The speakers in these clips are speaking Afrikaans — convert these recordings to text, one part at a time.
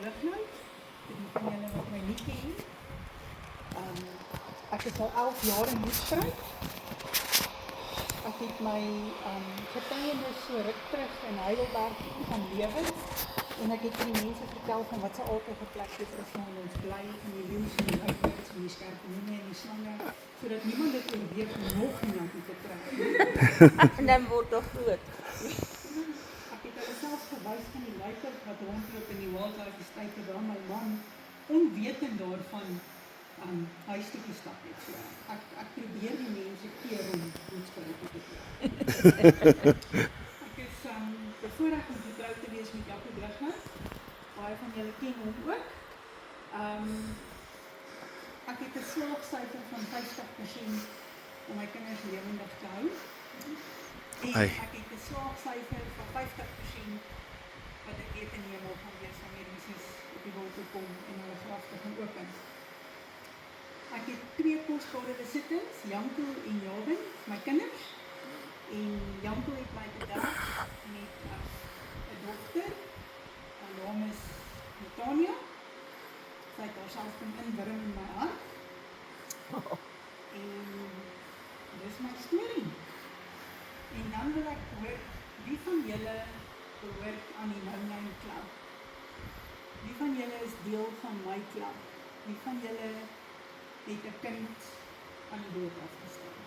Lignout, vir die van julle wat my nie ken. Ek is al 11 jaar in Hoedspruit. Ek het my getuienis so ruk terug in Heidelberg gaan lewe. En ek het vir die mense vertel van wat se aardige plek dit is waar ons bly, van die leeu's en die uitwerks, van die skorpioene en die slange, sodat niemand dit oorweeg om nog iemand te trek. En dan word het groot. Ek het hulle selfs gewys van die luiperd wat rondloop in die Wildlife Estate waar my man onwetend daarvan huis toe gestap het. So, ek probeer die mense keer om Hoedspruit te kry. Ek is bevoorreg om getroud te wees met Jaco Lignout. Baie van julle ken hom ook. Ek het 'n slaagsyfer van 50% om my kinders lewendig te hou. En ek het 'n slaagsyfer van 50% wat ek weet in die hemel gaan wees wanneer Jesus op die wolke kom en hulle graf te gaan open. Ek het 2 kosbare besittings, Janko en Jabin, my kinders. En Janko het my bedank met 'n dogter. Haar naam is Natania. Sy het haarself kom inwurm in my hart. En dis my storie. En dan wil ek hoor, wie van julle behoort aan die No Name Club? Wie van julle is deel van my club? Wie van julle het 'n kind aan die dood afgestaan?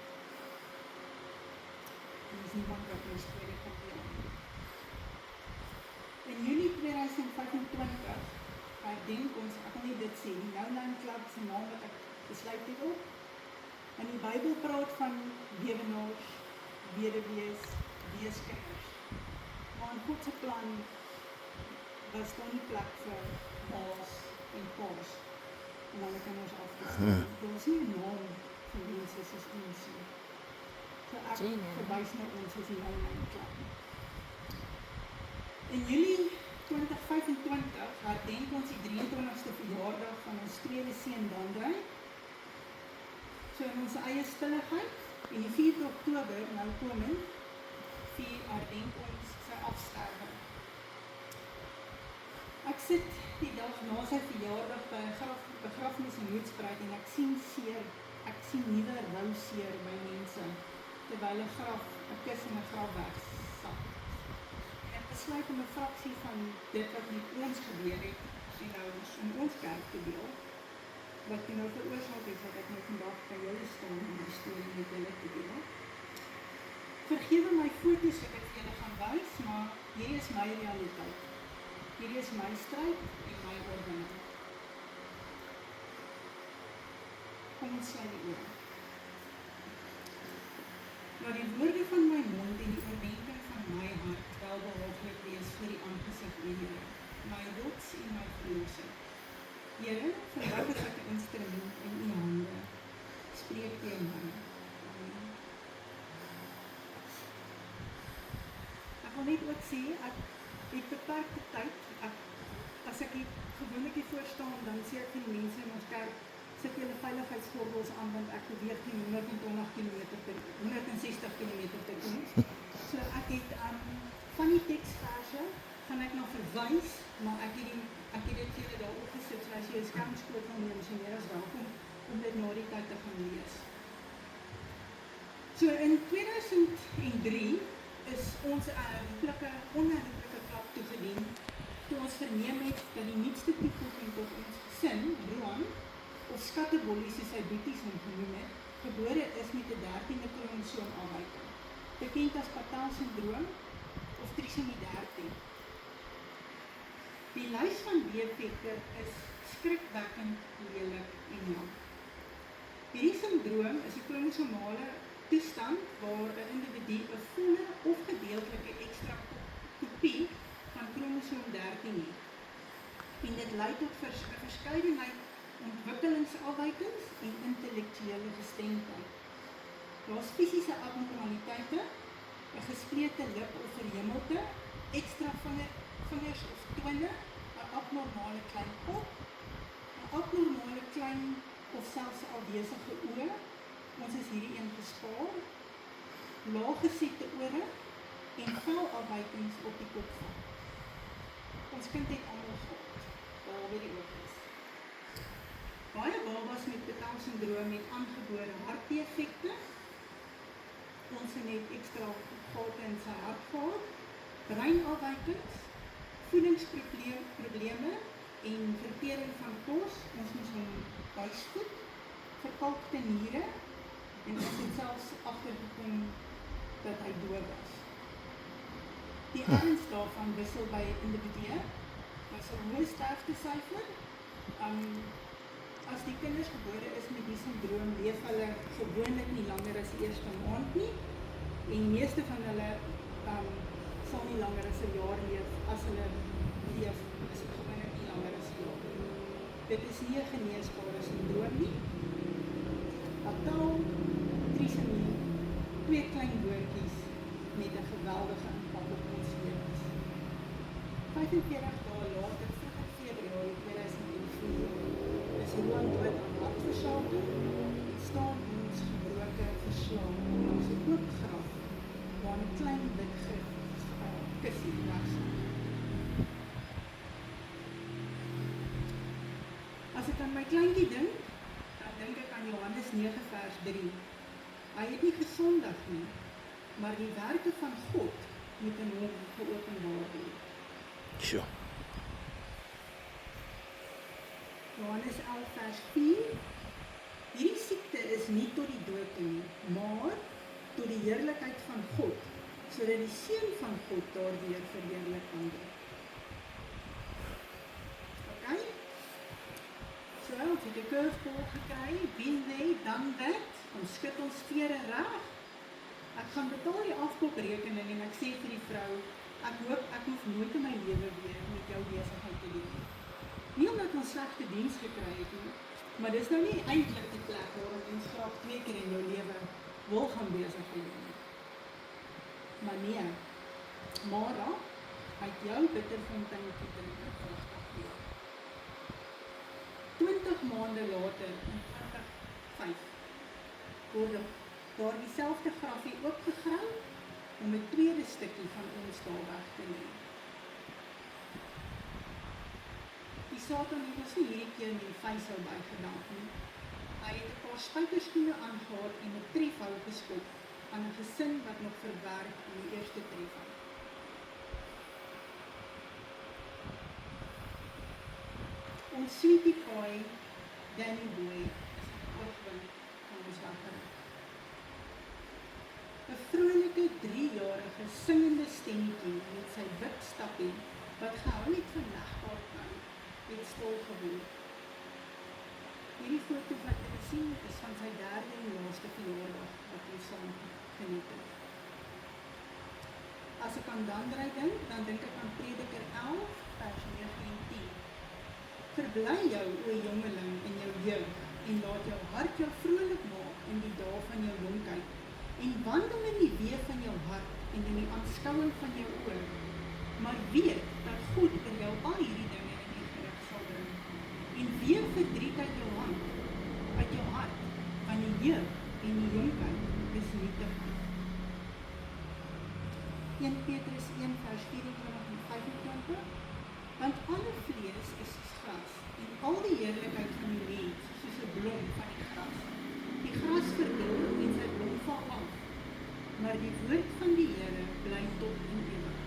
En is niemand wat my storie kan deel. In Junie 2025 herdenk ons, ek wil nie dit sê, die No Name Club se naam wat ek besluit het op. In die Bybel praat van weduwnaars, weduwees, weeskinders. Maar in God se plan was daar nie plek vir ma's en pa's en hulle kinders af te staan. Daar is nie 'n naam vir mense soos ons nie. So ek verwys na ons as die No Name Club. In Julie 2025 herdenk ons die 23ste verjaardag van ons tweede seun Dandre. So in ons eie stilligheid en die 4 Oktober nou komend herdenk ons sy afsterwe. Ek sit die dag na sy verjaardag by 'n begrafnis in Hoedspruit en ek sien nuwe rou seer by mense terwyl 'n kus in 'n graf wegsak. En ek besluit om 'n fraksie van dit wat met ons gebeur het in ons kerk te deel. Wat nou veroorsaak het dat ek nou vandag by julle staan om die storie met julle te deel. Vergewe my foto's wat ek vir julle gaan wys, maar hierdie is my realiteit. Hierdie is my stryd en my oorwinning. Kom ons sluit die oor. Laat die woorde van my mond en die oordeenking van my hart wel behaaglik wees voor die aangesig u Here, my rots en my verlosser. Here, vandag is ek 'n instrument in u hande. Spreek deur my. Amen. Ek wil net ook sê, ek het beperkte tyd. As ek gewoonlik hier voor staan, dan sê ek vir die mense in ons kerk, sit julle veiligheidsgordels aan, want ek beweeg teen 160 km/h. So ek het van die teksverse gaan ek nou verwys, maar ek het dit vir julle daar opgesit, so as jy 'n skermskoot wil neem, so meer as welkom om dit na die tyd te gaan lees. So in 2003 is ons 'n onherroepelike klap toegedien, toe ons verneem het dat die nuutste toevoeging tot ons gesin, Roan, of skattebollie soos sy boeties hom genoem het, gebore is met 'n 13de kromosoomafwyking, bekend as Patel-sindroom of trisomie 13. Die lys van defekte is skrikwekkend lelik en jammer. Hierdie sindroom is 'n kromosomale toestand waar 'n individu 'n volle of gedeeltelike ekstra kopie van kromosoom 13 het. En dit lei tot 'n verskeidenheid ontwikkelingsafwykings en intellektuele gestremdheid. Daar's fisiese abnormaliteite, 'n gesplete lip of verhemelte, ekstra vingers of tone, 'n abnormale klein kop, 'n abnormale klein of selfs afwesige oë. Ons is hierdie een gespaar, laaggesette ore en velafwykings op die kopval. Ons kind het almal gehad. Down-sindroom het aangebore hartdefekte. Ons het extra gate in sy hart gehad, breinafwykings, voedingsprobleme en vertering van kos. Ons moes hom huisvoed, verkalkte niere en ons het selfs agtergekom dat hy doof was. Die erns daarvan wissel by individue. Was 'n hoë sterftesyfer. As die kinders gebore is met die sindroom, leef hulle gewoonlik nie langer as die eerste maand nie. En die meeste van hulle sal nie langer as 'n jaar leef. As hulle leef, is dit gewoonlik nie langer as 'n jaar. Dit is nie 'n geneesbare sindroom nie. Fataal, trisemie, 2 klein woordjies met 'n geweldige impak op ons lewens. 45 dae later, vroeg in Februarie 2004, is Roan dood aan hartversaking en staan ons gebroke verslaan langs 'n oop graf waar 'n klein wit kussie was. As ek aan my kleintjie dink, dan dink ek aan Johannes 9 vers 3. Hy het nie gesondig nie, maar die werke van God moet in hom geopenbaar word. Sure. Johannes 11 vers 4. Hierdie siekte is nie tot die dood toe nie, maar tot die heerlikheid van God, sodat die Seun van God daardeur verheerlik kan word. Okay? So, ons het 'n curveball gekry, been there, done that, ons skud ons vere reg. Ek gaan betaal die afkooprekening en ek sê vir die vrou, ek hoop ek hoef nooit in my lewe weer met jou besigheid te doen. Nie omdat ons slegte diens gekry het nie, maar dis nou nie eintlik die plek waar ons graag 2 keer in jou lewe wil gaan besigheid doen. Maar nee, Mara, uit jou bitterfonteintjie drink ek pragtig weer. 20 maande later, in 2005, word daar dieselfde grafie oopgegrawe om 'n tweede stukkie van ons daar weg te neem. Die Satan het ons nie hierdie keer met die vuishou bygedank nie. Hy het 'n paar spykerskoene aangehad en 'n trefhou geskop aan 'n gesin wat nog verwerk in die eerste trefhou. Ons sweetie pie, Danny Boy, is die oogwink van ons wakker. 'n Vrolike 3-jarige singende stemmetjie met sy wit stappie wat gehou het van legkaartpyn, het stil geword. Hierdie foto wat ek sien is van sy 3de en laaste verjaardag wat ons saam geniet het. As ek aan Dandrey dink, dan dink ek aan Prediker 11 vers 9 en 10. Verbly jou, o jongeling, in jou jeug en laat jou hart jou vrolik maak in die dae van jou jonkheid en wandel in die weë van jou hart en in die aanskouing van jou oë. Maar weet dat God vir jou al hierdie dinge in die gerig sal bring. En weer verdriet uit jou hart, van die jeug en die jonkheid is nietig. 1 Petrus 1 vers 24 en 25. Want alle vlees is soos gras en al die heerlikheid van die mens soos 'n blom van die gras. Die gras verdor en sy blom val af, maar die woord van die Here bly tot in ewig.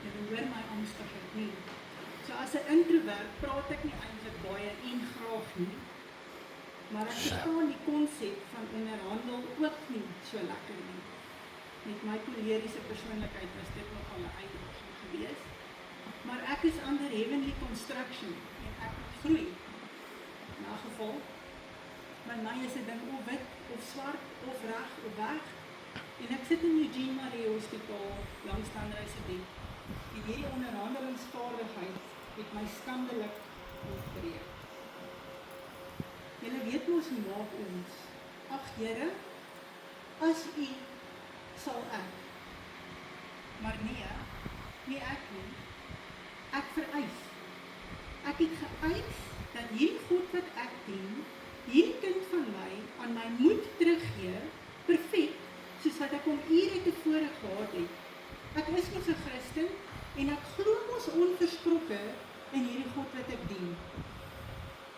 Jy hoor my angstigheid nie. So as 'n introvert praat ek nie eintlik baie en graag nie, maar ek verstaan die konsep van onderhandel ook nie so lekker nie. Met my koleriese persoonlikheid was dit nogal 'n uitdaging geweest. Maar ek is under heavenly construction en ek moet groei. In 'n geval, by my is dit ding of wit of swart of reg of weg. En ek sit in Eugene Marie Hospitaal langs Dandrey se bed. En hierdie onderhandelingsvaardigheid het my skandelik ontbreek. Julle weet mos hoe maak ons. Ag Here, as U sal ek. Maar nie ek nie. Ek vereis. Ek het geëis dat hierdie God wat ek dien, hierdie kind van my aan my moet teruggee, perfek, soos wat ek hom ure tevore gehad het. Ek is mos 'n Christen en ek glo mos onverskrokke en hierdie God wat ek dien.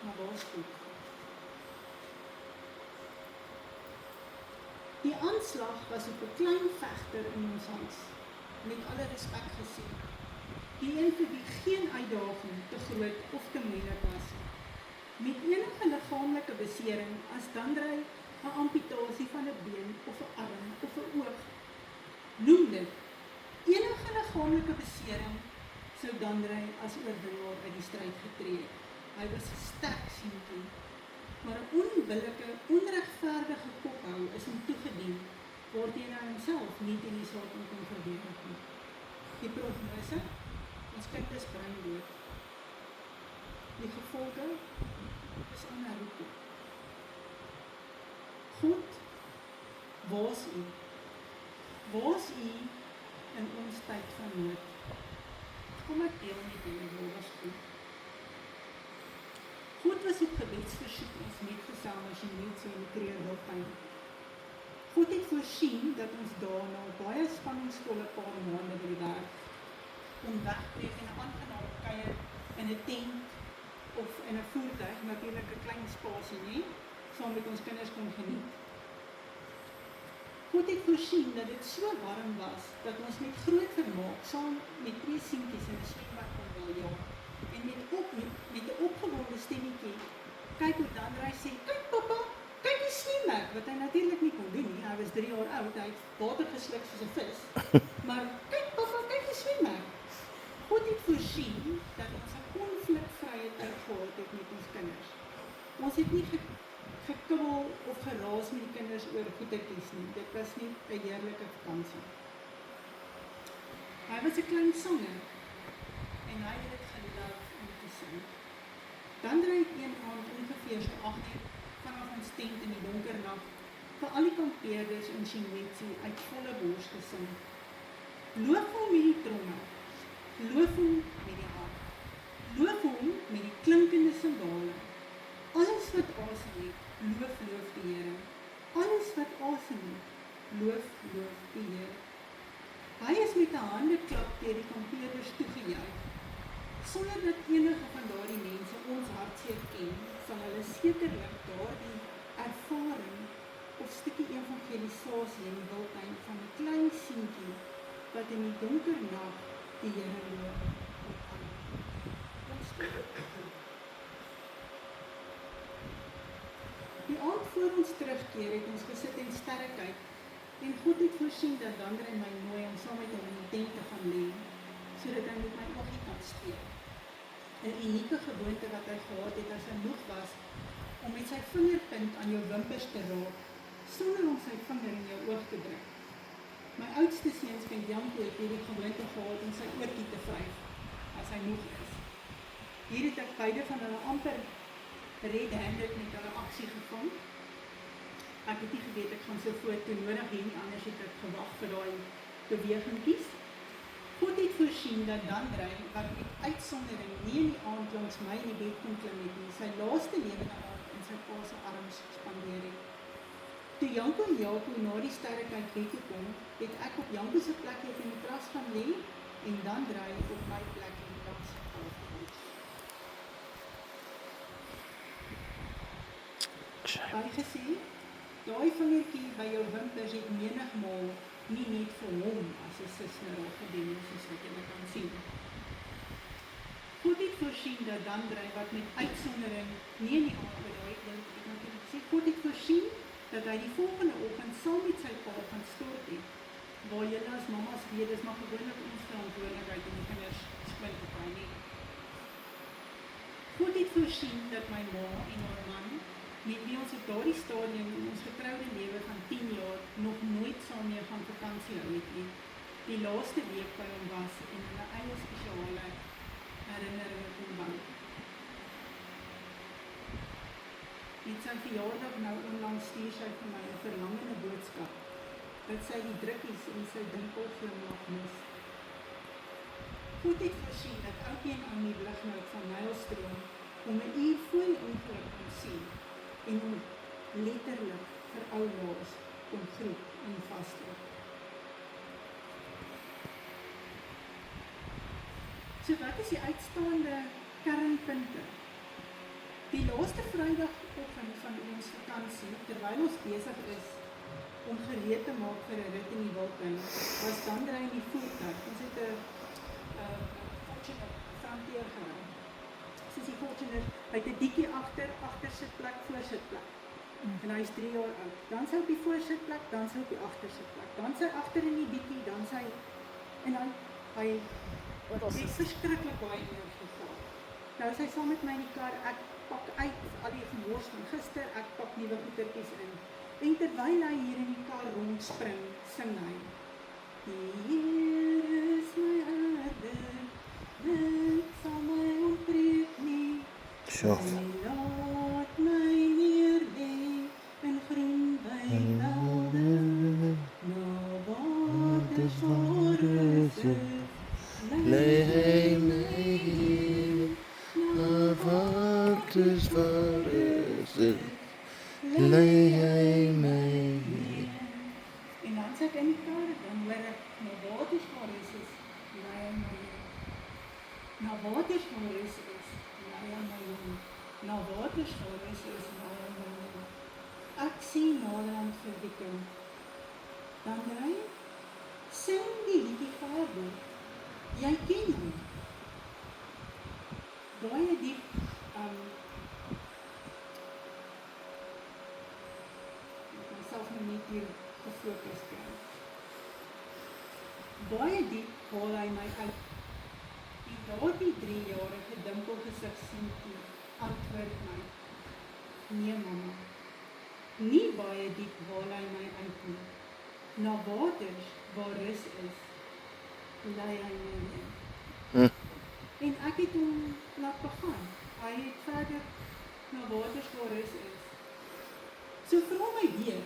Maar waar is God? Die aanslag was op 'n klein vegter in ons huis, met alle respek gesê. Die een vir wie geen uitdaging te groot of te moeilik was. Met enige liggaamlike besering as Dandrey 'n amputasie van 'n been of 'n arm of 'n oog. Noem dit. Enige liggaamlike besering sou Dandrey as oorwinnaar uit die stryd getree het. Hy was 'n sterk seentjie, maar 'n onbillike, onregverdige kophou is hom toegedien, waarteen hy homself nie teen die saak kon verdedig nie. Die prognose, ons kind is breindood. Die gevolge is onherroeplik. God, waar is U? Waar is U in ons tyd van nood? Kom ek deel met julle, waar was goed? God was op gebedsversoek ons metgesel as jy net so in die kreerwilpyn. God het voorsien dat ons daarna baie spanningsvolle paar maande by die werk kon wegbreek en 'n aangename kuier in 'n tent of in 'n voertuig, natuurlik 'n klein spasie nie, saam met ons kinders kon geniet. God het voorsien dat dit so warm was, dat ons met groot vermaak saam met 2 seentjies in 'n swembad kon wildjaag. En met 'n opgewonde stemmetjie, kyk hoe Dandrey sê, kyk pappa, kyk die swemmerk, wat hy natuurlik nie kon doen nie, hy was 3 jaar oud, hy het water gesluk soos 'n vis, maar kyk pappa, kyk die swemmerk. God het voorsien dat ons 'n konflikvrye tyd gehad het met ons kinders. Ons het nie gekibbel of geraas met die kinders oor goedetjies nie, dit was nie 'n heerlike vakansie. Hy was 'n klein sanger, en hy het dit geloof om te sing. Dandrey het een aand ongeveer so 8 uur vanaf ons tent in die donker nag vir al die kampeerders in Shinwetsi uit volle bors gesing. Loof hom met die tromme, loof hom met die harp, loof hom met die klinkende simbale. Alles wat asem het, loof die Here. Alles wat asem het, loof die Here. Hy is met 'n handeklap deur die kampeerders toegejuig. Sonder dat enige van daardie mense ons hartseer ken, sal hulle sekerlik daardie ervaring of stukkie evangelisasie in die wildtuin van 'n klein seentjie wat in die donker nag die Here loof onthou. Die aand voor ons terugkeer het ons gesit en sterre kyk, en God het voorsien dat Dandrey my nooi om saam met hom in die tent te gaan lê, sodat hy met my oogie kan speel. 'n unieke gewoonte wat hy gehad het as hy moeg was, om met sy vingerpunt aan jou wimpers te raak, sonder om sy vinger in jou oog te druk. My oudste seunskind Janko het hierdie gewoonte gehad om sy oortjie te vryf, as hy moeg is. Hier het ek beide van hulle amper red-handed met hulle aksie gevang. Ek het nie geweet ek gaan so voort nodig hê nie, anders het ek gewag vir daai bewegingkies. God het voorsien dat Dandrey, wat met uitsondering nie in die aand langs my in die bed kon klim het nie, sy laaste lewende aand in sy pa se arms spandeer het. Toe Janko en Jaco na die sterrekyk bed toe kom, het ek op Janko se plek op die matras gaan lê en Dandrey op my plek in die klas gekom. Hy gesê, daai vingertjie by jou wimpers het menigmaal nie net vir hom as 'n susneraal gedien, soos wat jy kan sien. God het voorsien dat Dandrey, wat met uitsondering nie in die aand by daai ding, ek moet dit sê, God het voorsien dat hy die volgende oggend saam met sy pa gaan stort het, waar julle as mamas weet, dis maar gewoonlik ons verantwoordelikheid om die kinders skoon te kry nie. God het voorsien dat my ma en haar man, met wie ons op daardie stadium in ons getroude lewe van 10 jaar nog nooit saam mee gaan vakansie hou het nie, die laaste week by hom was en hulle eie spesiale herinneringe kon bou. Met sy verjaardag nou onlangs stuur sy vir my 'n verlangende boodskap, dat sy die drukkies in sy dimpelglimlag mis. God het voorsien dat elkeen aan die Blignout van Nylstroom om 'n uur voor die ongeluk kon sien en hom letterlik vir ou laas kon groet en vasloop. So wat is die uitstaande kernpunte? Die laaste Vrydagoggend van ons vakansie, terwyl ons besig is om gereed te maak vir 'n rit in die wild in, was Dandrey in die voertuig. Ons het 'n Fortuner Frontier gery. Soos die Fortuner, hy het 'n diekie agtersitplek, voorsitplek. En hy is 3 jaar oud. Dan sy op die voorsitplek, dan sy op die agtersitplek. Dan sy agter in die diekie, dan sy en hy het verskriklik baie energie gehad. Nou is hy saam met my in die kar, ek pak uit al die gemors van gister, ek pak nuwe goedertjies in. En terwyl hy hier in die kar rondspring, sing hy: Hier is my herder, niks sal my ontbreek nie. Sjoe. Hy laat my neerlê in groen weivelde, na waters waar rus is, Lei hy my hier, na waters waar rus is, lei hy my hier. En dan sit ek in die kar, dan hoor ek, na waters waar rus is, lei hy my hier. Na waters waar rus is, lei hy my hier. Na waters waar rus is, lei hy my hier. Ek sien naderhand vir die kind. Dan ry, sing die liedjie verder. Jy ken hom. Baie diep, myself nou net hier gefokus kry. Baie diep haal hy my uit. En daardie 3-jarige dimpelgesig seentjie antwoord my: Nee mamma, nie baie diep haal hy my uit nie. Na waters waar rus is, lei hy my heen. En ek het hom laat begaan. Hy het verder na waters waar rus is. So vra my weer,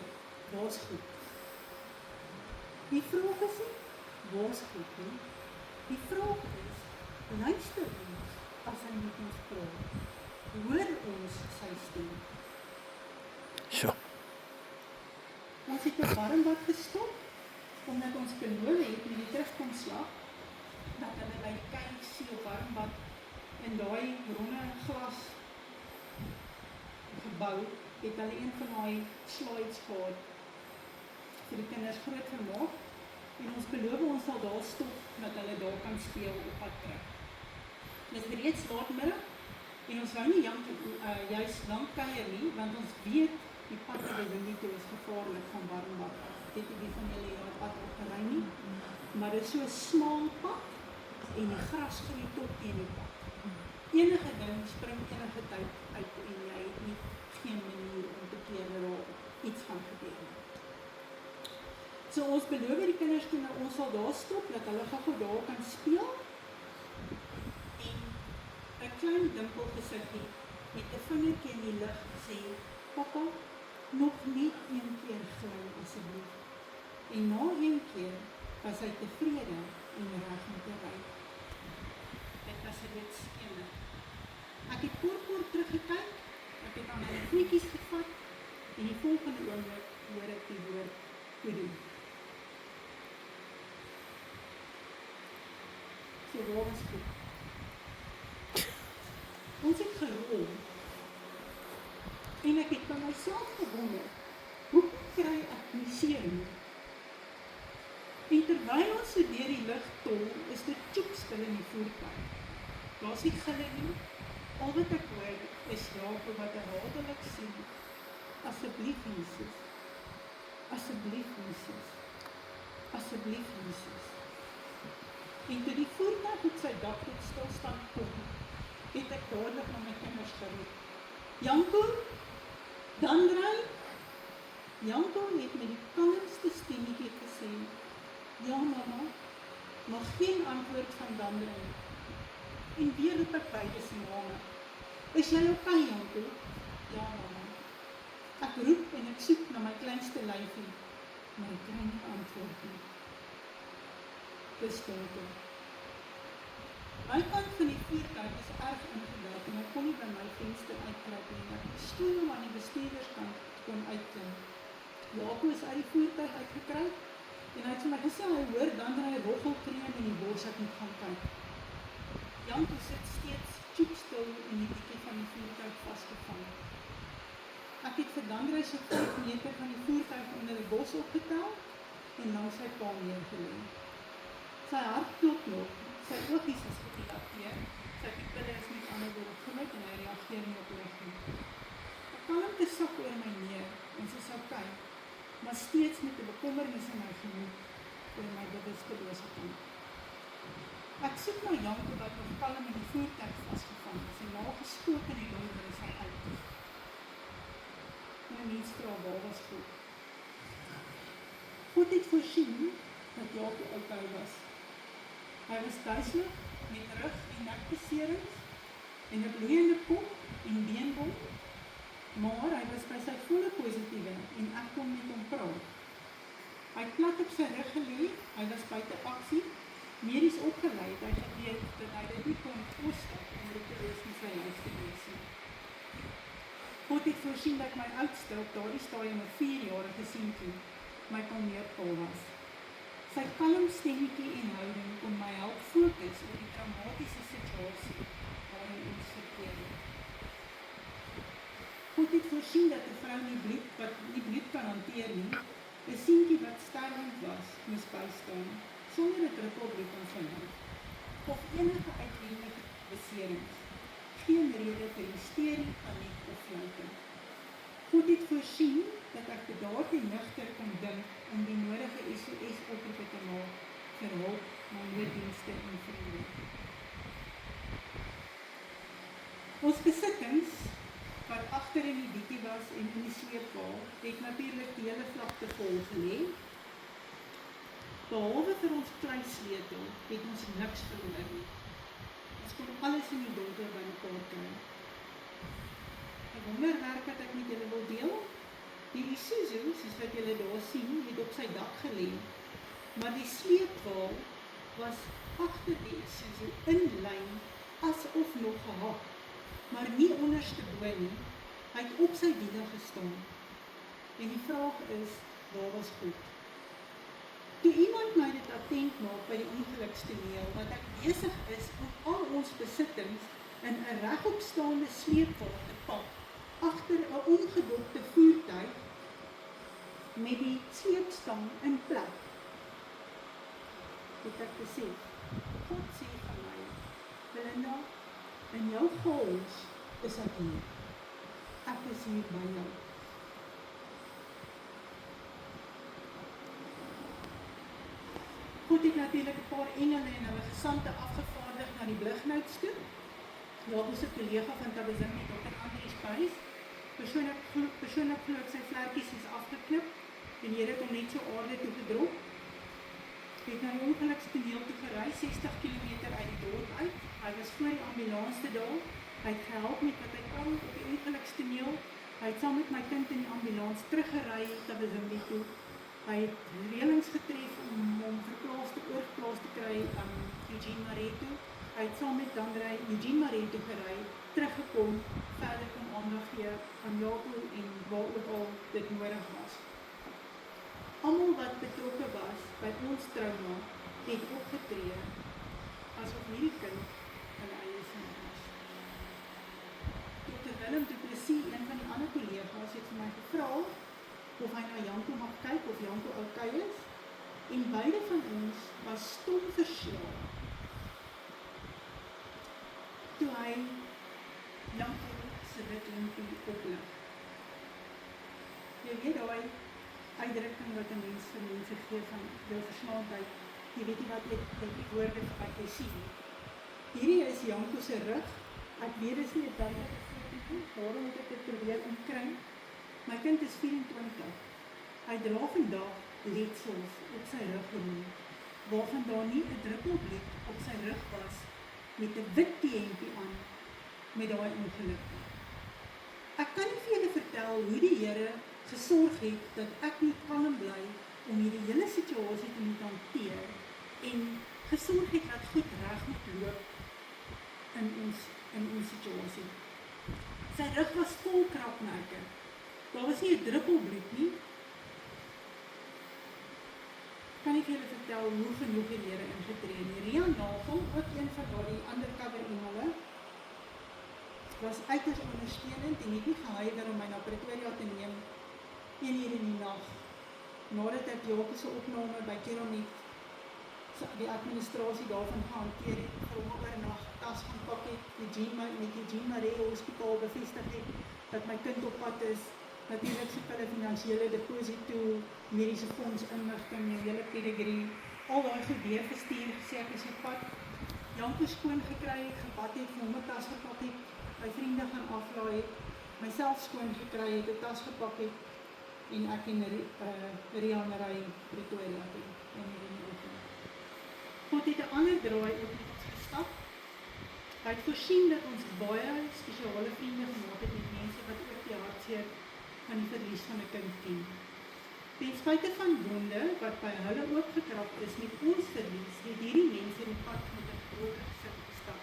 waar's goed? Die vraag is nie, waar's goed nie? Die vraag is, luister ons as hy met ons praat? Hoor ons sy stem? Sjoe. Ons het 'n warmbad gestop, omdat ons kanole het met die terugkomslag, dat hulle by KFC op warmbad in daai ronde glas gebou, het hulle een van daai slides gehad vir die kinders groot vermaak, en ons beloof ons sal daar stop, dat hulle daar kan speel op pad terug. Dit is reeds laatmiddag, en ons wou nie juist lang kuier nie, want ons weet die pad by Winnie is gevaarlik van warmbad af. Dit is die van julle daar pad op gery nie, maar dit is so 'n smal pad, en die gras groei tot teen die pad. Enige ding spring enige tyd uit, en jy het nie geen manier om te keer dat daar iets gaan gebeur nie. So ons beloof die kinders toe, nou ons sal daar stop, dat hulle gou daar kan speel, en 'n klein dimpelgesiggie met 'n vingertjie in die lug sê: Papa, nog net een keer gly asseblief. En na een keer was hy tevrede en reg om te ry. Dit was 'n doodskene. Ek het kort teruggekyk, ek het aan my voetjies gevat, en die volgende oomblik hoor ek die woord kudu. So waar was goed? Ons het gerol, en ek het by myself gewonder, hoe kry ek nie seer nie? En terwyl ons so deur die lug tol, is dit tjoepstil in die voertuig. Daar's nie gille nie, al wat ek hoor is Jakob wat herhaaldelik sê: Asseblief Jesus, asseblief Jesus, asseblief Jesus. En toe die voertuig op sy dak tot stilstand kom, het ek dadelik na my kinders geroep: Janko, Dandrey. Janko het met die kalmste stemmetjie gesê: Ja mama, maar geen antwoord van Dandrey. En weer roep ek beide se name: Is jy okay, Janko? Ja mama. Ek roep en ek soek na my kleinste lyfie, maar ek kry nie antwoord nie. Dis stilte. My kant van die voertuig is erg ingedaag, en ek kon nie by my venster uitkrap nie, en ek stoel om aan die bestuurderskant kon uitklim. Jaco is uit die voertuig uitgekry, en hy het vir my gesê, hy hoor Dandrey roggelkreun in die bos, ek moet gaan kyk. Janko sit steeds stoepstil in die diekie van die voertuig vasgevang. Ek het vir Dandre so 5 meter van die voertuig onder die bos opgetel en langs sy pa neergelê. Sy hart klop nog, sy oogies is gedilateer, sy pupille is met ander woorde opgewyd en hy reageer nie op lig nie. Ek kalmte sak oor my neer en sy sou kyk, maar steeds met 'n bekommernis in my gemoed oor my bewustelose kind. Ek soek na Janko wat nog kalm in die voertuig vasgevang is en na gespook in die donker is hy uit. My mens vra waar was God? God het voorsien dat Jaco okay was. Hy was duiselig met rug en nekbeserings en 'n bloeiende kop en beenbond, maar hy was by sy volle positiewe en ek kon met hom praat. Hy het plat op sy rug gelê, hy was buite aksie, medies opgeleid, hy geweet dat hy dit nie kon oorstap om roekeloos in sy huis te wees nie. God het voorsien dat my oudste op daardie stadium 'n 4-jarige seentjie my kalmeerpaal was. Sy kalm stemmetjie en houding kon my help fokus op die traumatiese situasie waarin ons verkeer het. God het voorsien dat 'n vrou wat nie bloed kan hanteer nie, 'n seentjie wat sterwend was, moes bystaan, sonder 'n druppel bloed aan sy hand, of enige uitwendige beserings. Geen rede vir hysterie, paniek of fluiting. God het voorsien dat ek bedaard en nugter kon dink om die nodige SOS-oproepe te maak vir hulp, na nooddienste en vriende. Ons besittings, wat agter in die diekie was en in die sleepwa, het natuurlik die hele vlakte vol gelê. Behalwe vir ons kluissleutel het ons niks verloor nie. Ons kon alles in die donker bymekaar kry. 'n Wonderwerk wat ek met julle wil deel. Die Isuzu, soos wat julle daar sien, het op sy dak gelê, maar die sleepwa was agter die Isuzu in lyn asof nog gehak, maar nie onderste bo nie. Hy het op sy wiele gestaan. En die vraag is, waar was God? Toe iemand my dit attent maak by die ongelukstoneel, dat ek besig is om al ons besittings in 'n regopstaande sleepwa te pak, agter 'n ongedopte voertuig met die sleepstang in plek, het ek gesê, God sê vir my, Belinda, in jou chaos is ek hier. Ek is hier by jou. God het natuurlik 'n paar engele en hulle gesante afgevaardig na die Blighnout toe. Jaco se kollega van Tabazimbi, Dr. Andries Paris, persoonlik glo ek sy vlerkies is afgeknip en die Here het hom net so aarde toe gedrop. Het na die ongelukstoneel toe gery, 60 km uit die dorp uit. Hy was voor die ambulans daar. Hy het gehelp met wat hy kon op die ongelukstoneel. Hy het saam met my kind in die ambulans teruggery Tabazimbi toe. Hy het reëlings getref om hom oorgeplaas te kry aan Eugene Maree toe. Hy het saam met Dandre Eugene Maree toe gery, teruggekom, verder kon aandag gee aan Jaco en waar ook al dit nodig was. Almal wat betrokke was by ons trauma, het opgetree asof hierdie kind hulle eie sin was. Dr. Willem du Plessis, een van die ander kollega's, het vir my gevra of hy na Janco mag kyk of Janco okay is, en beide van ons was stom verslae toe hy Janco se wit limpie oplig. Jy weet daai uitdrukking wat 'n mens vir mense gee van jou verslaandheid, jy weet nie wat jy die woorde vir wat jy sien. Hierdie is Janco se rug. Ek weet dis nie 'n duidelike foto, daarom moet ek dit probeer omkry. My kind is 24. Hy dra vandag letsels op sy ruggeneen, waarvan daar nie 'n druppel bloed op sy rug was, met 'n wit T-hempie aan, met daai ongeluk. Ek kan nie vir julle vertel hoe die Here gesorg het dat ek nie kalm bly om hierdie hele situasie te moet hanteer en gesorg het dat goed reg moet loop in ons situasie. Sy rug was vol krapmerke. Daar was nie 'n druppel bloed nie. kan ek julle vertel hoe genoeg die Here ingetree het. Ria Nagel, ook een van daardie undercover engele, was uiters ondersteunend en het nie geheider om my na Pretoria te neem 1 uur in die nag, nadat ek Jacques se opname by Keronet die administrasie daarvan gehanteer het, vir hom oornag tas gaan pak het, met Jean Marais Hospitaal bevestig het, dat my kind op pad is, natuurlijk soek hulle finansiële deposito, mediese fonds inligting, jou hele pedigree, al daai goed deurgestuur, gesê ek is op pad, Janko skoon gekry, gebad het, vir hom 'n tas gepak het, my vriende gaan aflaai het, myself skoon gekry het, 'n tas gepak het, en ek en Rian ry Pretoria toe, in die oggend. God het 'n ander draai ook met ons gestap. Hy het voorsien dat ons baie spesiale vriende gemaak het met mense wat ook die hartseer van die verlies van 'n kind ken. Ten spyte van wonde wat by hulle ook gekrap is met ons verlies, het hierdie mense die pad met 'n groot gesig gestap.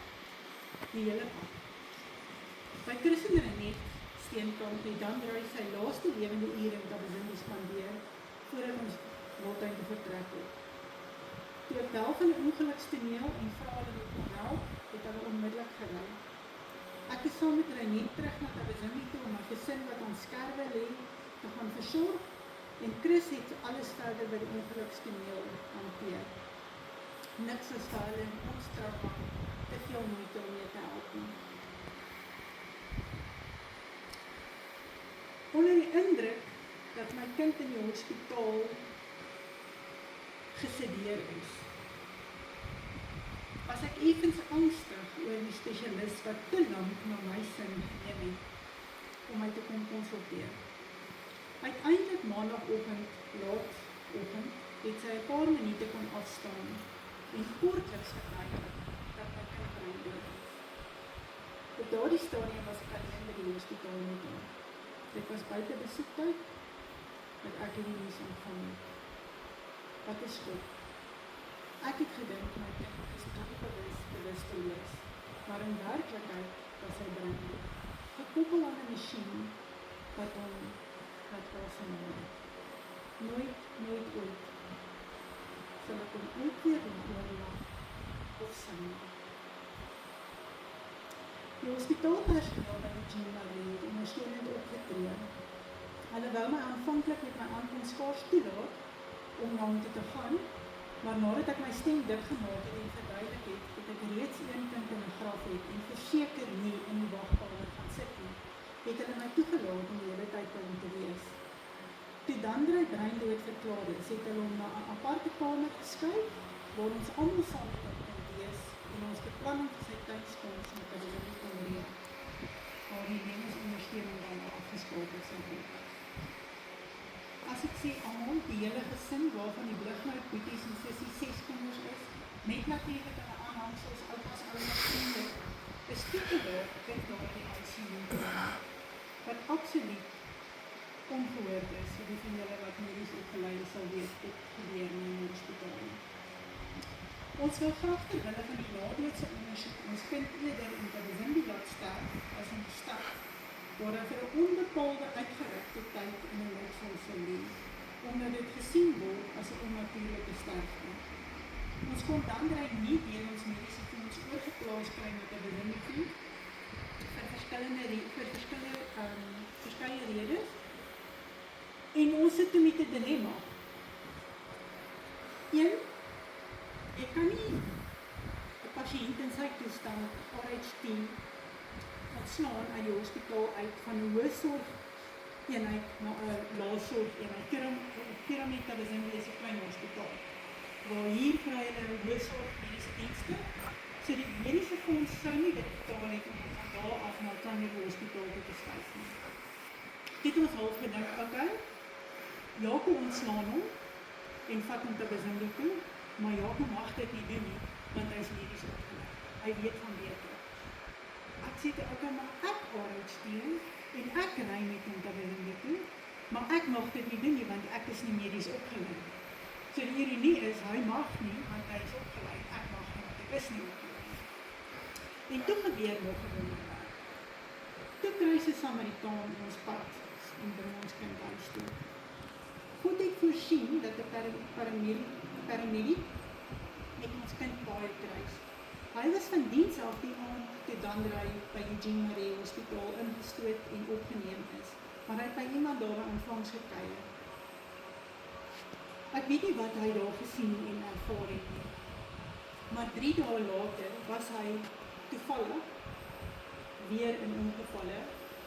Die hele pad. By Christen Renet Steenkamp het Dan Dry sy laaste lewende ure in Tabazimbi spandeer voordat ons Wildtuin te vertrek het. Toe ek bel van die ongelukstoneel en vra hulle wat kon help, het hulle onmiddellik gery. Ek is saam met Renet terug na Tabazimbi toe om my gesin wat aan skerwe lê te gaan versorg en Chris het alles verder by die ongelukstoneel hanteer. Niks is vir hulle in ons trauma te veel moeite om mee te help nie. Onder die indruk dat my kind in die hospitaal gesedeer is, was ek effens angstig oor die spesialis wat te lank na my sin geneem het om my te kon konsulteer. Uiteindelik maandagoggend, laatoggend, het sy 'n paar minute kon afstaan en kortliks getuig dat my kind dood is. Op daardie stadium was ek alleen by die hospitaal met hom. Dit was buite besoektyd, dat ek die nuus ontvang het. Wat is goed? Ek het gedink my kind is bewusteloos, maar in werklikheid was sy brein dood, gekoppel aan 'n masjien wat hom laat asemhaal het. Nooit ooit sal ek hom ooit weer oorlag of sing. Die hospitaalpersoneel by die Jean Marais het ondersteunend opgetree. Hulle wou my aanvanklik met my aankoms skaars toelaat om na hom toe te gaan, maar nadat ek my stem dik gemaak het en verduidelik het, dat ek reeds een kind in 'n graf het en verseker nie in die wagkamer gaan sit nie, het hulle my toegelaat om die hele tyd by hom te wees. Toe Dan Dry breindood verklaar is, het hulle hom na 'n aparte kamer geskuif, waar ons almal saam met hom kon wees en ons beplanning vir sy tydsfonds met hulle kon reël, waar die lewensondersteuning dan afgeskakel sal word. As ek sê almal, die hele gesin waarvan die Blighnout boeties en sissies 6 kinders is, met natuurlik hulle aanhangsels, oupas, ouers, vriende, is toegelaat vir daardie ICU, wat absoluut ongehoord is, vir die van julle wat medies opgeleid sal weet, dit gebeur in die hospitaal. Ons wil graag terwille van die nadoodse ondersoek ons kind eerder in Tabazimbi laat sterf as in die stad, waar hy vir 'n onbepaalde uitgerukte tyd in 'n lotval sal lê, omdat dit gesien word as 'n onnatuurlike sterfte. Ons kon Dan Dry nie deur ons mediese fonds oorgeplaas kry na Tabazimbi toe, vir verskeie redes, en ons sit toe met 'n dilemma. Een, ek kan nie 'n pasiënt in sy toestand, RHT, ontslaan uit die hospitaal uit van 'n hoë sorg eenheid na 'n lae sorg eenheid. Keronet Tabazimbi is 'n klein hospitaal, waar hier kry hulle hoë sorg mediese dienste, so die mediese fonds sou nie dit betaal het om van daar af na 'n kleiner hospitaal te skuif nie. Dit ons half gedink, okay, Jaco ontslaan hom en vat hom Tabazimbi toe, maar Jaco mag dit nie doen nie, want hy is medies opgeleid. Hy weet van beter. Ek sê toe, okay, maar ek RHT en ek ry met hom Tabazimbi toe, maar ek mag dit nie doen nie, want ek is nie medies opgeleid. So die ironie is, hy mag nie, want hy is opgeleid, ek mag nie, want ek is nie opgeleid. En toe gebeur nog 'n wonderwerk. Toe kry sy Samaritaan ons pad en bring ons kind huis toe. God het voorsien dat 'n paramedic, het ons kind baie kruis. Hy was van diens af die aand toe Dandrey by die Jean Marie Hospitaal ingestoot en opgeneem is, maar hy het by iemand daar by ontvangs gekuier. Ek weet nie wat hy daar gesien en ervaar het nie, maar 3 dae later was hy toevallig weer in ongevalle,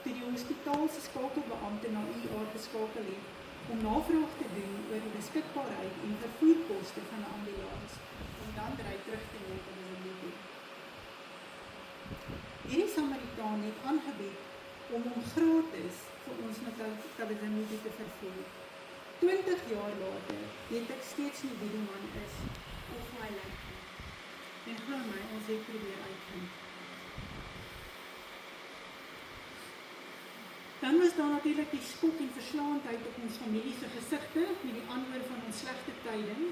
toe die hospitaal se skakelbeampte na IR geskakel het, om navraag te doen oor die beskikbaarheid en vervoerkoste van 'n ambulans, om Dandrey terug te neem in die liefde. Hierdie Samaritaan het aangebied om hom gratis vir ons na KwaZulu te vervoer. 20 jaar later weet ek steeds nie wie die man is of hoe hy lyk nie. En glo my, ons het probeer uitvind. Dan was daar natuurlik die skok en verslaandheid op ons familie se gesigte met die aanhoor van ons slegte tyding,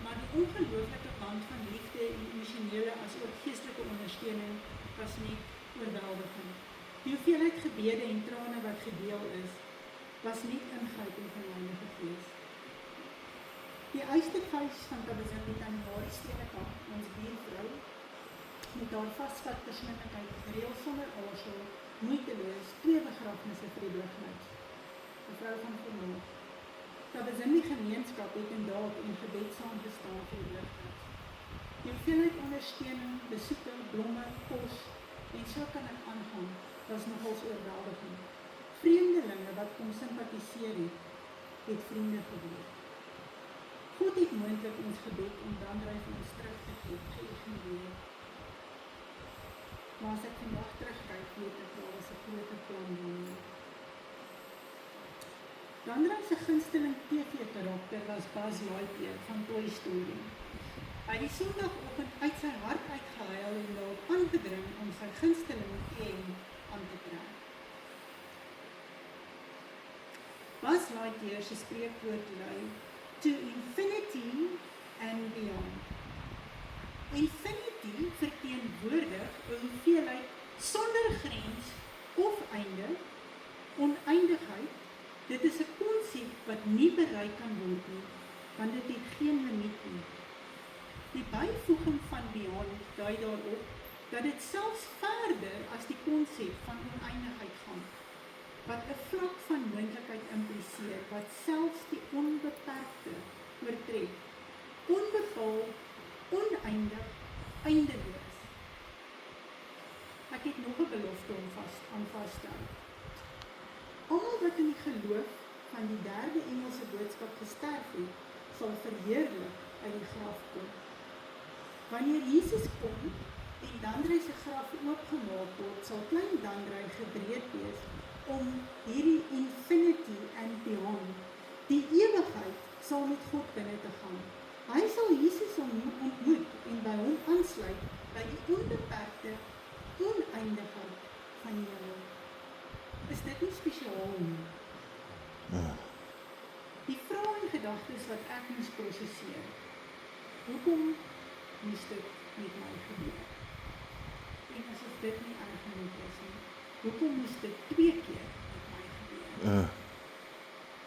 maar die ongelooflike band van liefde en emosionele as ook geestelike ondersteuning was net oorweldigend. Die hoeveelheid gebede en trane wat gedeel is, was nie ingryping van die Heilige Gees. Die Eysterhuis van KwaZulu aan Marie Steenekamp, ons buurvrou, met haar vasvat persoonlikheid gereeld sonder aarsel, moeiteloos 2 begrafnisse vir die Blighnuis. Mevrou van Vermoog. KwaZulu gemeenskap het in daad en gebed saamgestaan vir die Blighnuis. Die hoeveelheid ondersteuning, besoeke, blomme, kos en so kan ek aangaan, was nogals oorweldigend. Vreemdelinge wat kom sympatiseer het vriende geword. God het moontlik ons gebed om Dandrey van ons terug te gee, geïgnoreer. Maar as ek vandag terugkyk, weet ek daar was 'n groot plan hiermee. Dandrey se gunsteling TV-karakter was Buzz Lightyear van Toy Story. Hy het die Sondagoggend uit sy hart uitgehuil en daarop aangedring om sy gunsteling Ken aan te trek. Buzz Lightyear se spreekwoord lui, to infinity and beyond. Infinity verteenwoordig 'n hoeveelheid sonder grens of einde, oneindigheid. Dit is 'n konsep wat nie bereik kan word nie, want dit het geen limiet nie. Die byvoeging van beyond dui daarop dat dit selfs verder as die konsep van oneindigheid gaan, wat 'n vlak van moontlikheid impliseer, wat selfs die onbeperkte oortref, onbepaal, oneindig, eindeloos. Ek het nog 'n belofte om vas te hou. Almal wat in die geloof van die 3de Engelse boodskap gesterf het, sal verheerlik uit die graf kom. Wanneer Jesus kom en Dandrey se graf oopgemaak word, sal klein Dandrey gebreed wees om hierdie infinity and beyond, die ewigheid, sal met God binne te gaan. Hy sal Jesus ontmoet en by hom aansluit by die onbeperkte oneindigheid van die hemel. Is dit nie spesiaal nie? Die vrae en gedagtes wat ek moes prosesseer. Hoekom moes dit met my gebeur? En as dit nie erg genoeg is nie, hoekom moes dit 2 keer met my gebeur?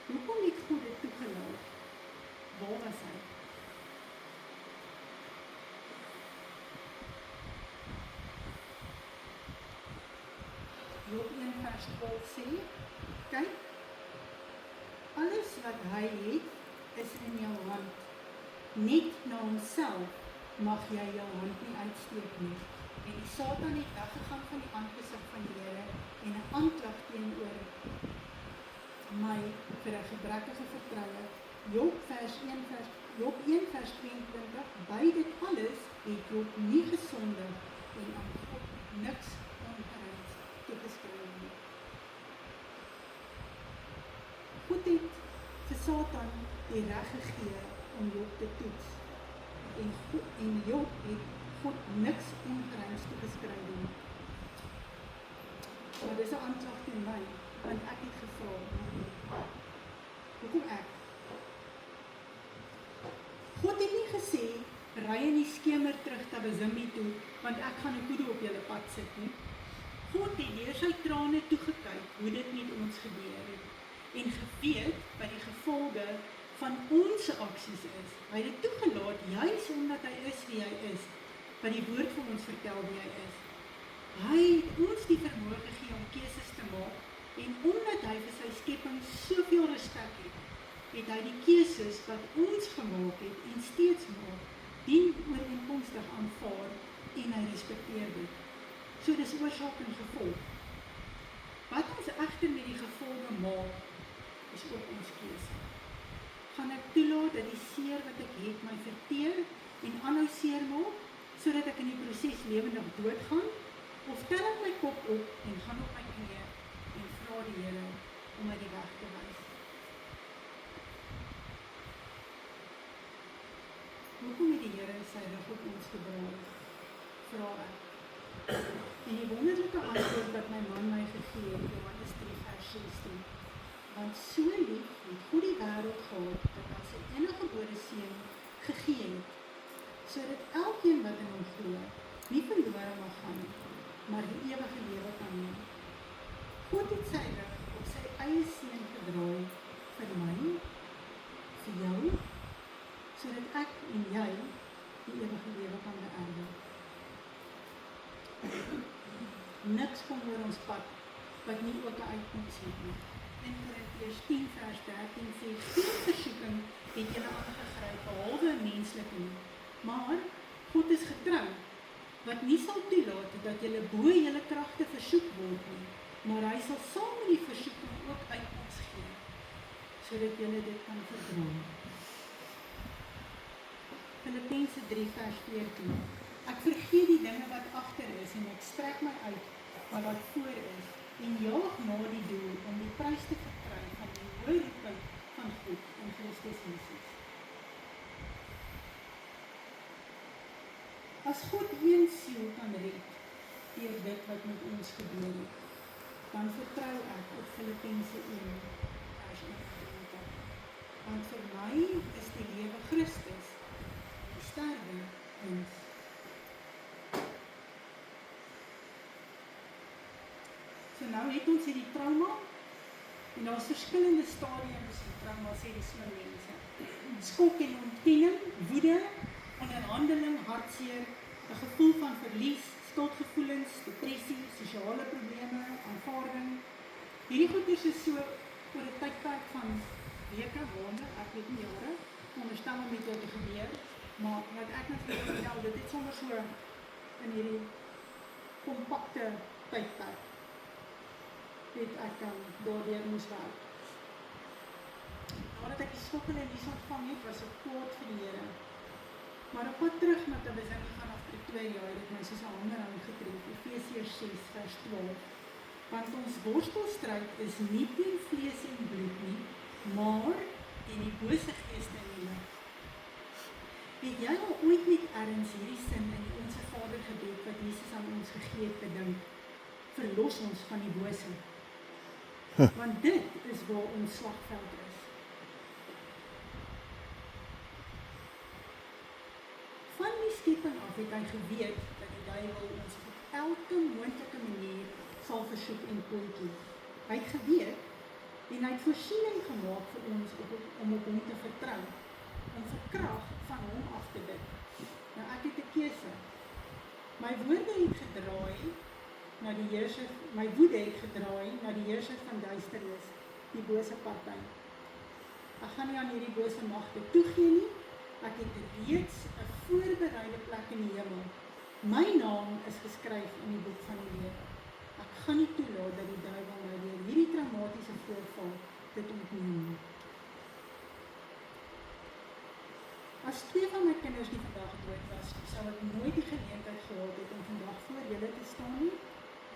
Hoekom het God dit toegelaat? Waar was hy? Job 1:12 sê, kyk, alles wat hy het, is in jou hand. Net na homself mag jy jou hand nie uitsteek nie. En die Satan het weggegaan van die aangesig van die Here en 'n aanklag teenoor my vir 'n gebrekkige vertroue. Job 1:22, by dit alles het Job nie gesondig en aan God niks ongereins toegeskryf nie. God het vir Satan die reg gegee om Job te toets. En Job het God niks ongereins toegeskryf nie. Maar dis 'n aanklag teen my, want ek het gevra. Hoekom ek? God het nie gesê, ry in die skemer terug na KwaZulu toe, want ek gaan 'n kudu op julle pad sit nie. God het deur sy trane toegekyk hoe dit met ons gebeur het en geweet by die gevolge van ons aksies is. Hy het dit toegelaat, juis omdat hy is wie hy is, wat die woord vir ons vertel wie hy is. Hy het ons die vermoë gegee om keuses te maak, en omdat hy vir sy skepping soveel respek het, het hy die keuses wat ons gemaak het en steeds maak, dienooreenkomstig aanvaar en hy respekteer dit. So dis oorsaak en gevolg. Wat ons egter met die gevolge maak, is ook ons keuse. Gaan ek toelaat dat die seer wat ek het my verteer en aanhou seer maak, sodat ek in die proses lewendig doodgaan, of tel ek my kop op en gaan op my knieë en vra die Here om my die weg te wys. Hoekom het die Here sy rug op ons gedraai? Vra ek. En die wonderlike antwoord wat my man my gegee het, Johannes 3:16. Want so lief het God die wêreld gehad, dat hy sy enige gebore seun gegee het, sodat elkeen wat in hom glo, nie verlore mag gaan nie, maar die ewige lewe kan hê. God het sy rug op sy eie seun gedraai vir my, vir jou, sodat ek en jy die ewige lewe kan beerwe. Niks kom oor ons pad wat nie ook 'n uitkoms het nie. In Korintiërs 10:13 sê, geen versoeking het julle aangegryp behalwe 'n menslike nie, maar God is getrou, wat nie sal toelaat dat julle bo julle kragte versoek word nie, maar hy sal saam met die versoeking ook uitkoms gee, sodat julle dit kan verdra. Filippense 3:14. Ek vergeet die dinge wat agter is en ek strek my uit na wat voor is en jaag na die doel om die prys te verkry van die hoë roeping van God in Christus Jesus. As God een siel kan red deur dit wat met ons gebeur het, dan vertrou ek op Filippense 1:21. Want vir my is die lewe Christus, die sterwe wins. So nou het ons hierdie trauma, en daar is verskillende stadiums van trauma, sê die slim mense. Skok en ontkenning, woede, onderhandeling, hartseer, 'n gevoel van verlies, skuldgevoelens, depressie, sosiale probleme, aanvaarding. Hierdie goeders is so oor 'n tydperk van weke, maande, ek weet nie jare, onderstel om met jou te gebeur, maar wat ek net vir jou vertel, dit het sommer so in hierdie kompakte tydperk het ek daardeur moes werk. Nadat ek die skokkende nuus ontvang het, was ek kwaad vir die Here. Maar op pad terug na te besinning vanaf Pretoria het dit my soos 'n hamer aangetref, Efesiërs 6:12. Want ons worstelstryd is nie teen vlees en bloed nie, maar teen die bose geeste in die lig. Het jy al ooit met erns hierdie sin in die Onse Vader gebed wat Jesus aan ons gegee het bedink? Verlos ons van die bose. Want dit is waar ons slagveld is. Van die skepping af het hy geweet dat die duiwel ons op elke moontlike manier sal versoek en pootjie. Hy het geweet en hy het voorsiening gemaak vir ons om op hom te vertrou, om vir krag van hom af te bid. Nou ek het 'n keuse. My woede het gedraai na die heerser, my woede het gedraai na die heerser van duisternis, die bose party. Ek gaan nie aan hierdie bose magte toegee nie. Ek het reeds 'n voorbereide plek in die hemel. My naam is geskryf in die boek van die lewe. Ek gaan nie toelaat dat die duiwel my deur hierdie traumatiese voorval dit ontneem nie. As 2 van my kinders nie vandag dood was, sou ek nooit die geleentheid gehad het om vandag voor julle te staan nie,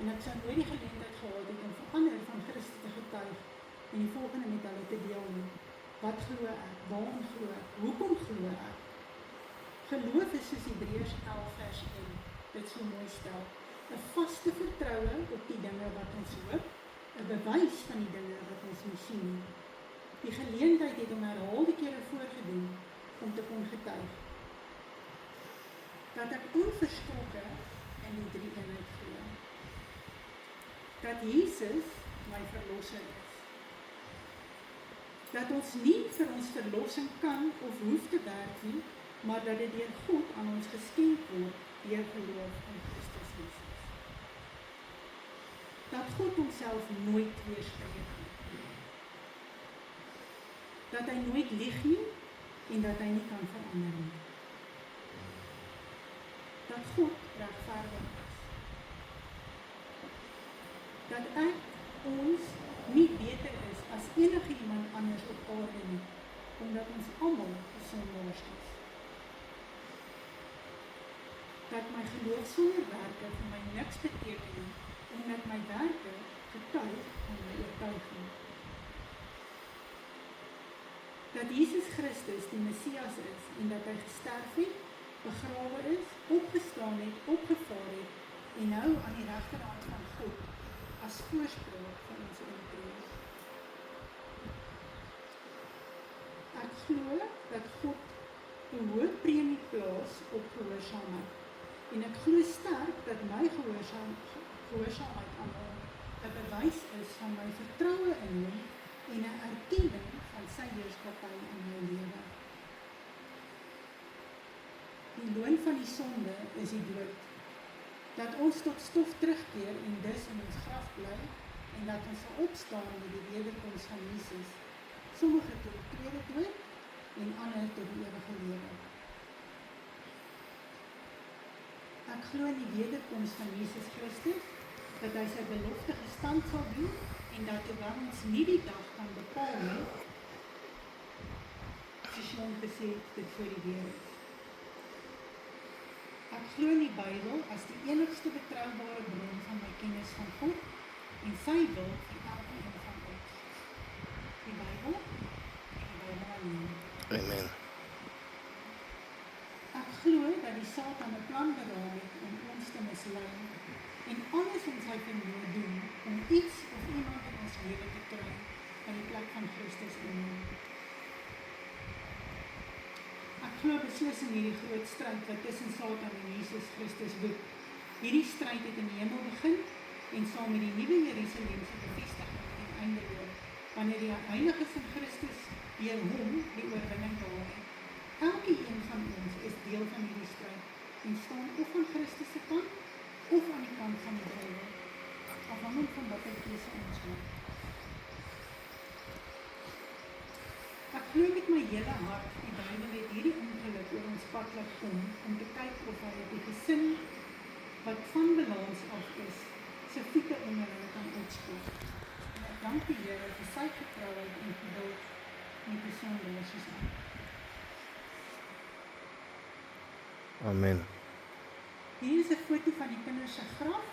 en ek sou nooit die geleentheid gehad het om vir ander van Christus te getuig en die volgende met hulle te deel nie. Wat glo ek? Waarom glo ek? Hoekom glo ek? Geloof is soos Hebreërs 11:1 dit so mooi stel. 'n Vaste vertroue op die dinge wat ons hoop, 'n bewys van die dinge wat ons nie sien nie. Die geleentheid het hom herhaalde kere voorgedoen om te kon getuig. Dat ek onverskrokke in die drie-eenheid glo. Dat Jesus my verlosser is. Dat ons nie vir ons verlossing kan of hoef te werk nie, maar dat dit deur God aan ons geskenk word deur geloof in Christus Jesus. Dat God homself nooit weerspreek nie. Dat hy nooit lieg nie en dat hy nie kan verander nie. Dat God regverdig is. Dat ek ons nie beter is as enige iemand anders op aarde nie, omdat ons almal sondaars is. Dat my geloof sonder werke vir my niks beteken nie, omdat my werke getuig van my oortuiging. Dat Jesus Christus die Messias is en dat hy gesterf het, begrawe is, opgestaan het, opgevaar het en nou aan die regterhand van God as voorspraak van ons oortrede. Ek glo dat God 'n hoë premie plaas op gehoorsaamheid en ek glo sterk dat my gehoorsaamheid aan hom 'n bewys is van my vertroue in hom en 'n erkenning van sy heerskappy in my lewe. Die loon van die sonde is die dood. Dat ons tot stof terugkeer en dus in ons graf bly en dat ons sal opstaan met die wederkoms van Jesus. Sommige tot die tweede dood en ander tot die ewige lewe. Ek glo in die wederkoms van Jesus Christus, dat hy sy belofte gestand sal doen en dat hoewel ons nie die dag kan bepaal nie, soos Jon gesê het, dit voor die deur is. Ek glo in die Bybel as die enigste betroubare bron van my kennis van God en sy wil vir elke een van ons. Die Bybel en die Bybel alleen. Amen. Ek glo dat die Satan 'n plan beraam het om ons te mislei en alles in sy vermoë doen om iets of iemand in ons lewe te kry in die plek van Christus in hom. Ek glo beslis in hierdie groot stryd wat tussen Satan en Jesus Christus woed. Hierdie stryd het in die hemel begin en sal met die nuwe Jerusalem se bevestiging ten einde loop, wanneer die heiliges in Christus deur hom die oorwinning behaal het. Elke een van ons is deel van hierdie stryd en staan of aan Christus se kant of aan die kant van die duiwel, afhangend van watter keuse ons maak. Ek glo met my hele hart, die Bybel het hierdie ongeluk oor ons pad laat kom, om te kyk of hy op die gesin, wat van balans af is, sy voete onder hulle kan uitspoor. En ek dank die Here vir sy getrouheid en geduld met die sondaars soos ek. Amen. Hier is 'n foto van die kinders se graf,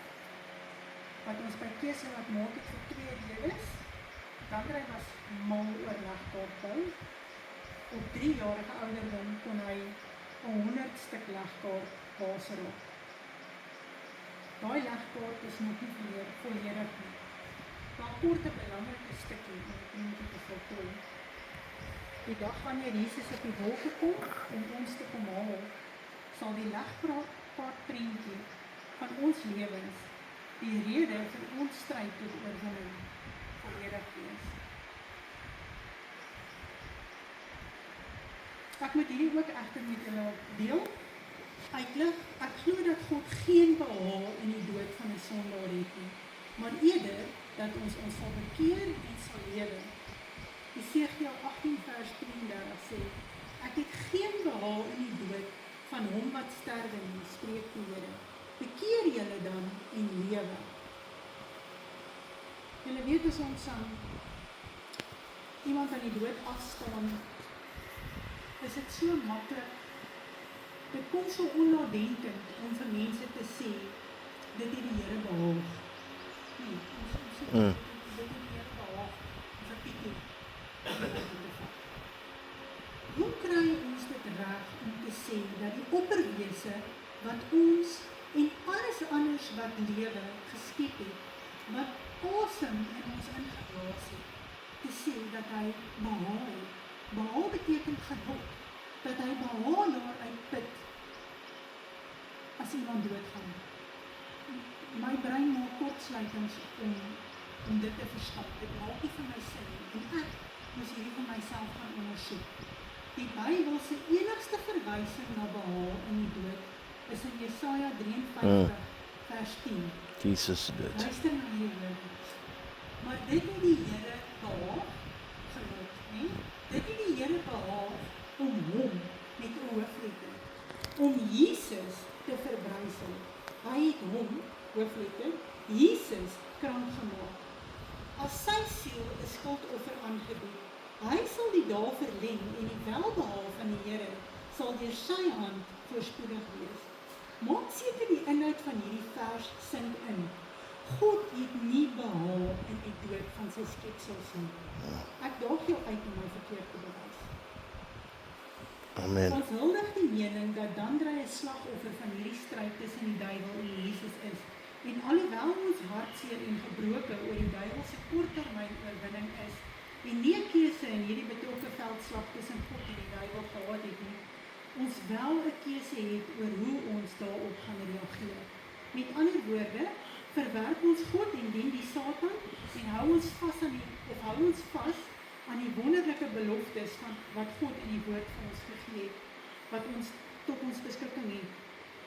wat ons by keuse laat maak het vir 2 redes. Andrei was mal oor legkaartbou. Op 3-jarige ouderdom kon hy 100 stuk legkaart baas raak. Daai legkaart is nog nie volledig nie. Maar kort 'n belangrike stukkie om die prentjie te voltooi. Die dag wanneer Jesus op die wolke kom om ons te kom haal, sal die legkaartprentjie van ons lewens die rede vir ons stryd tot oorwinning volledig wees. Ek moet hierdie ook egter met julle deel. Ek glo dat God geen behaal in die dood van 'n sondaar het nie, maar eerder dat ons sal bekeer en sal lewe. Esegiel 18 vers 33 sê, ek het geen behaal in die dood van hom wat sterwe nie, spreek die Here. Bekeer julle dan en lewe. Julle weet as ons iemand aan die dood afstaan, is dit so maklik. Dit kom so onnadenkend om vir mense te sê, dit het die Here behaag. Nee, ons sê, dit het die Here behaag, vir Pietie. Hoe kry ons dit reg om te sê, dat die opperwese, wat ons en alles anders wat lewe geskep het, wat asem in ons ingeblaas het, te sê dat hy behaal het. Behaal beteken geluk, dat hy behaal daar uitput as iemand doodgaan. My brein maak kortsluitings om dit te verstaan. Dit maak nie vir my sin nie. En ek moes hierdie vir myself gaan ondersoek. Die Bybel se enigste verwysing na behaal in die dood is in Jesaja 53 vers 10. Jesus did. Luister na hierdie woorde. Maar dit het die Here behaag, geloof, nee? Dit het die Here behaag om hom met 'n hoofletter, om Jesus te verbrysel. Hy het hom, hoofletter, Jesus krank gemaak. As sy siel 'n skuldoffer aangebied, hy sal die dae verleng en die welbehae van die Here sal deur sy hand voorspoedig wees. Maak seker die inhoud van hierdie vers sink in. God het nie behaal in die dood van sy skepsels nie. Ek daag jou uit om my verkeerd te bewys. Amen. Ons huldig die mening dat Dandrey 'n slagoffer van hierdie stryd tussen die duiwel en Jesus is. En alhoewel ons hartseer en gebroken oor die duiwel se korttermyn oorwinning is, en nie 'n keuse in hierdie betrokke veldslag tussen God en die duiwel gehad het nie, ons wel 'n keuse het oor hoe ons daarop gaan reageer. Met ander woorde, verwerp ons God en dien die Satan en hou ons vas aan die wonderlike beloftes van wat God in die woord vir ons gegee het, wat ons tot ons beskikking het.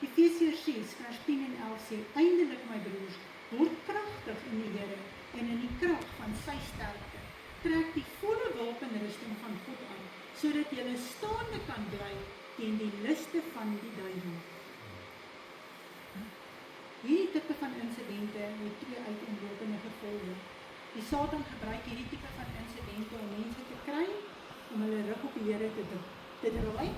Efesiërs 6 vers 10 en 11 sê, eindelik my broers, word kragtig in die Here en in die krag van sy sterkte. Trek die volle wapenrusting van God aan, sodat julle staande kan bly teen die liste van die duiwel. Hierdie tipe van insidente het 2 uiteenlopende gevolge. Die Satan gebruik hierdie tipe van insidente om mense te kry, om hulle rug op die Here te draai,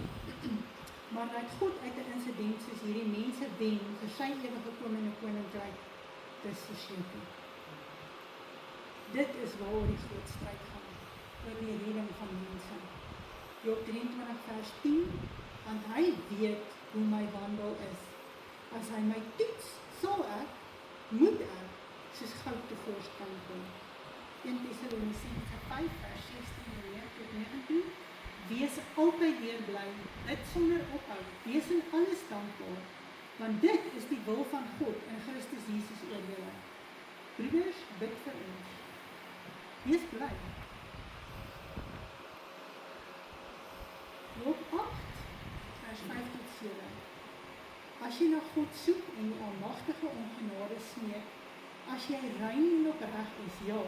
maar dat God uit 'n insident soos hierdie mense wen vir sy ewige komende koninkryk, dis verseker. Dit is waaroor die groot stryd gaan, oor die redding van mense. Job 23 vers 10, want hy weet hoe my wandel is. As hy my toets, moet ek, soos goud tevoorskyn kom. 1 Tessalonisense 5 vers 16 tot 19, wees altyd weer bly, bid sonder ophou, wees in alles dankbaar, want dit is die wil van God in Christus Jesus oor julle. Broeders, bid vir ons. Wees bly. Job 8 vers 5 tot 7. As jy na God soek en die Almagtige om genade smeek, as jy rein en opreg is, ja,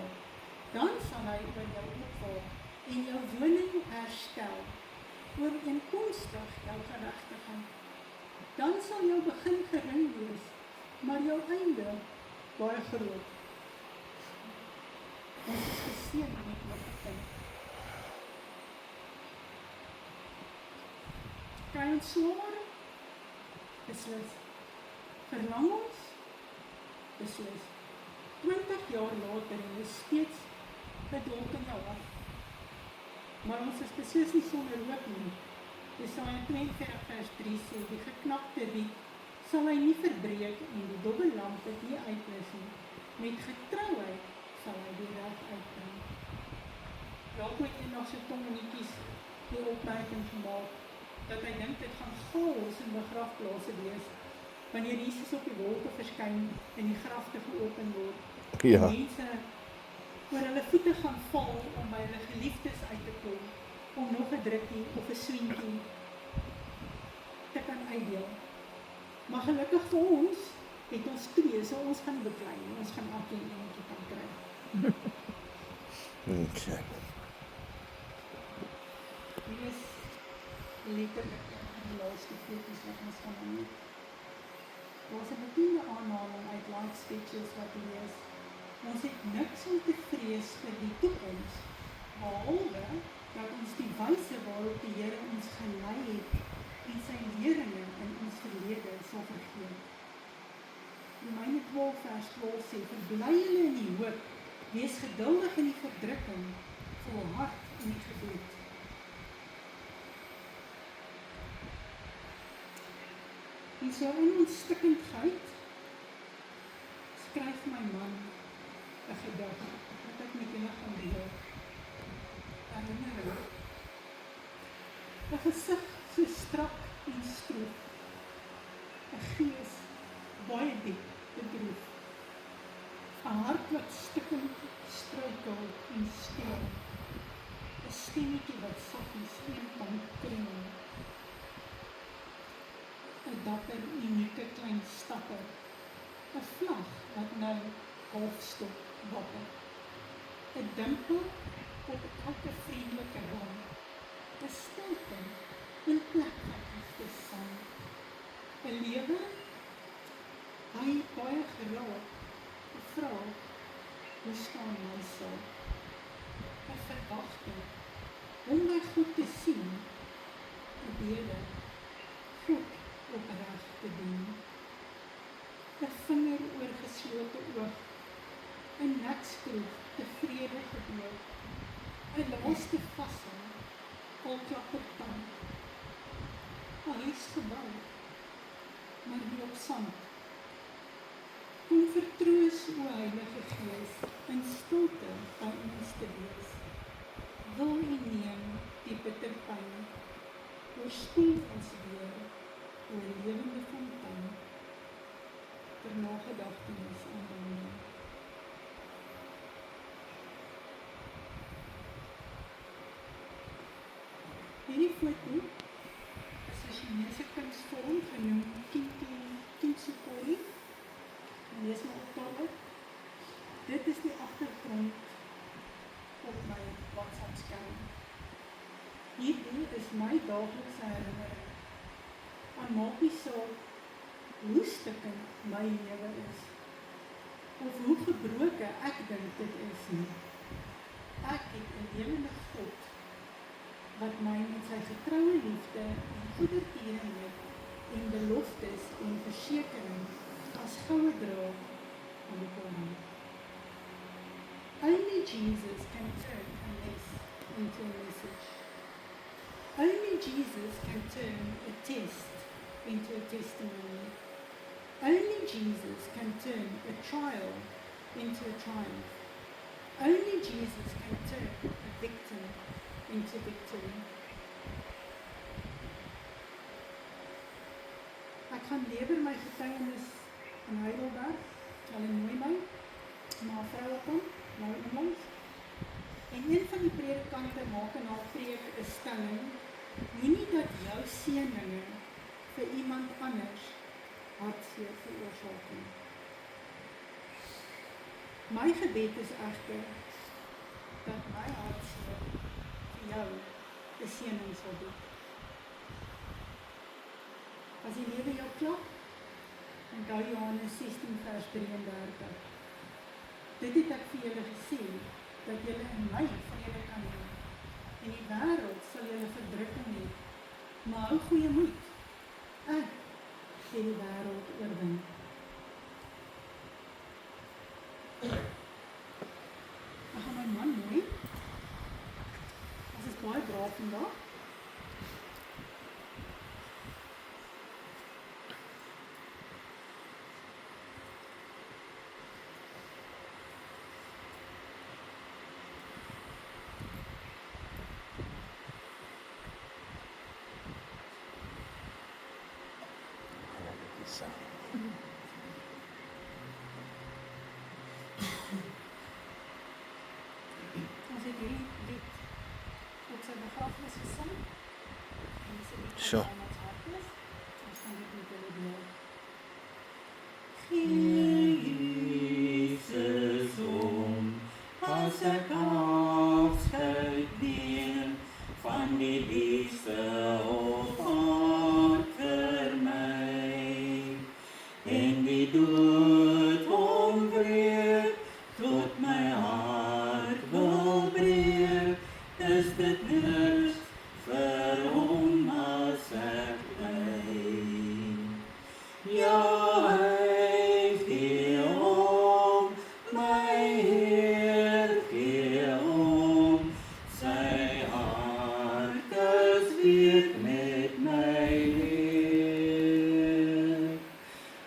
dan sal hy oor jou opwaak en jou woning herstel, ooreenkomstig jou geregtigheid. Dan sal jou begin gering wees, maar jou einde baie groot. Ons is geseën met wat begin. Kry ons swaar? Beslis. Verlang ons? Beslis. 20 jaar later en ons steeds bedolk in jou hart. Maar ons is beslis nie sonder hoop nie. Jesaja 42 vers 3 sê, die geknakte riet sal hy nie verbreek en die dowwe lamp dit nie uitblus nie. Met getrouheid sal hy die reg uitbring. Raak met nog sy tongenietjies die opmerking gemaak, dat hy dink dit gaan chaos in begrafplase wees, wanneer Jesus op die wolke verskyn en die grafte geopen word. Ja. En mense oor hulle voete gaan val om by hulle geliefdes uit te kom, om nog 'n drukkie of 'n swientjie te kan uitdeel. Maar gelukkig vir ons, het ons 2, so ons gaan beklei, ons gaan elkeen eentjie kan kry. Okay. Hier is letterlik die laaste foto's wat ons gaan doen. Daar is 'n bekende aanhaling uit Life Sketches wat hier is. Ons het niks om te vrees vir die toekoms, behalwe dat ons die wyse waarop die Here ons gelei het en sy leringe in ons verlede sal vergeet. Romeine 12 vers 12 sê, verbly julle in die hoop, wees geduldig in die verdrukking, volhard in die gebed. En so in ons stikkendheid skryf my man 'n gedig wat ek met julle gaan deel. Herinnering. 'n gesig so strak en stroef, 'n gees baie diep bedroef, 'n hart wat stikkend struikel en steen, stemmetje wat sakkies een kant krengel. 'n dapper, unieke klein stapper. 'n vlag wat nou halfstop wapper. 'n dimpel op elke vriendelike wang. 'n stilte in plek van liefde saam. 'n lewe, hy baie geraak, 'n vraag, hoe staan my saak? 'n verwagting, om by God te sien, 'n bede, God opreg te dien. 'n vinger oor geslote oog, 'n nekskroef tevrede geboog, 'n laaste vassel, al klapper tand. 'n huis gebou, maar nie op sand. Kom vertroos, o Heilige Gees, in stilte by ons te wees. Wil U neem die bitter pyn, oorspoel ons weer, o lewende fontein, ter nagedagtenis aan Daniël. Hierdie foto is 'n Chinese kunsvorm genoem Kintsukuroi. Lees maar op daarop. Dit is die agtergrond op my WhatsApp-skerm. Hierdie is my daaglikse herinnering aan maak nie saak hoe stukkend my lewe is, of hoe gebroken ek dink dit is nie. Ek het 'n lewende God, wat my met sy getroue liefde en goedertierenheid en beloftes en versekering as goue draad aan die kom. Only Jesus can turn a mess into a message. Only Jesus can turn a test into a testimony. Only Jesus can turn a trial into a triumph. Only Jesus can turn a victim into victory. Ek gaan lewer my getuienis in Heidelberg, hulle nooi my, na 'n vrouekamp, nou onlangs. En een van die predikante maak in haar preek 'n stelling, moenie dat jou seëninge vir iemand anders hartseer veroorsaak nie. My gebed is egter dat my hartseer vir jou 'n seëning sal bied. As die lewe jou klap, onthou Johannes 16 vers 33. Dit het ek vir julle gesê, dat julle in my vrede kan hê. In die wêreld sal julle verdrukking hê, maar hou goeie moed. Ek het die wêreld oorwin. Ek gaan my man nooi. Ons is baie braaf vandag. As ek hierdie lied op sy begrafenis gesing, en dis 'n lied Sure. van ons hart is, ons gaan dit met julle deel. Jesus om, as ek afskeid neem van die liefste op aard vir my, en die dood ombreek tot my hart wil breek, is dit niks vir hom as ek bly. Ja, hy gee om, my Heer gee om, sy hart is weet met my leer.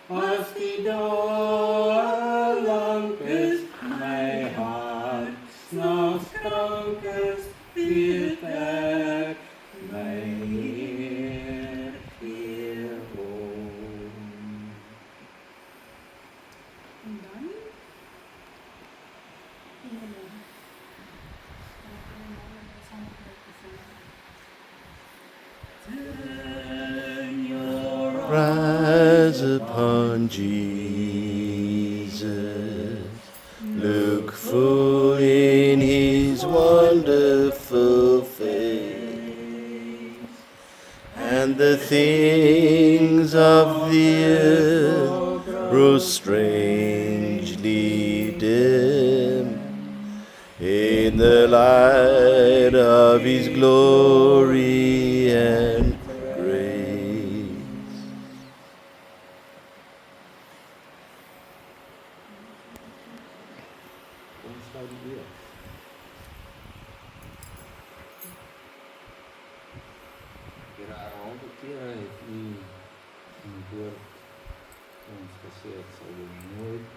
As die dag rise upon Jesus. Look full in his wonderful face, and the things of the earth grow strangely dim in the light of his glory and grace. Ons sluit die oë. Here, herhaalde kere het u in die woord ons gesê het sal u nooit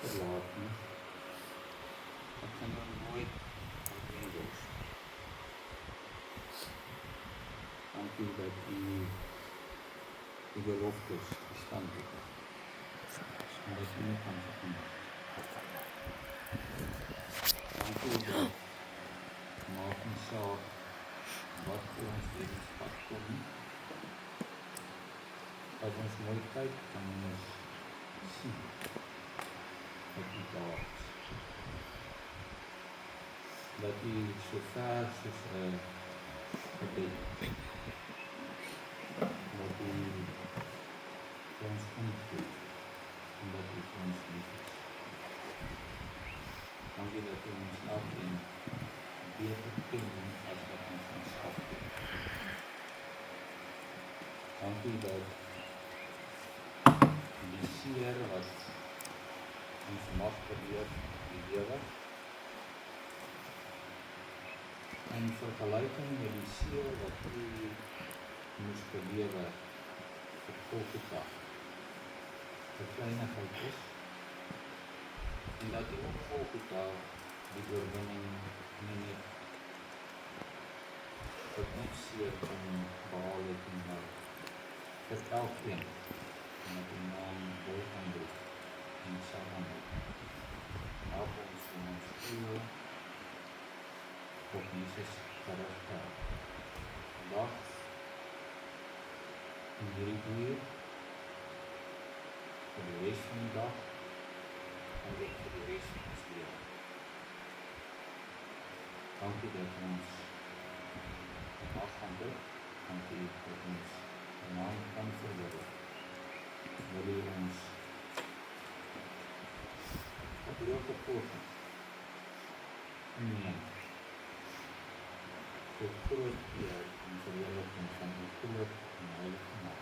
verlaat nie. Ek kan dan nooit alleen los. Dankie dat u die beloftes gestand het. En dat u nie kan verander. Dankie dat maak nie saak wat vir ons lewenspad kom nie. As ons mooi kyk, kan ons sien dat u daar is. Dat u so ver soos 'n gebed, dat u ons ontmoet en dat u vir ons lief is. Dankie dat u ons elkeen beter ken as wat ons onsself ken. Dankie dat die seer wat ons mag beleef die lewe in vergelyking met die seer wat u moes belewe op Golgotha 'n kleinigheid is, en dat u op Golgotha die oorwinning nie net vir ons seer kan behaal het nie, maar vir elkeen, en dat u naam wil aanroep en sal aanroep. Help ons om ons oë op Jesus gerig te hou. Vandag, in hierdie uur, vir die res van die dag, en ook vir die res van ons lewe. Dankie dat ons mag gaan bid. Dankie dat ons die naam kan verwillig. Wil u ons op elke poging inneem tot groot eer en verheerliking van u groot en heilige naam.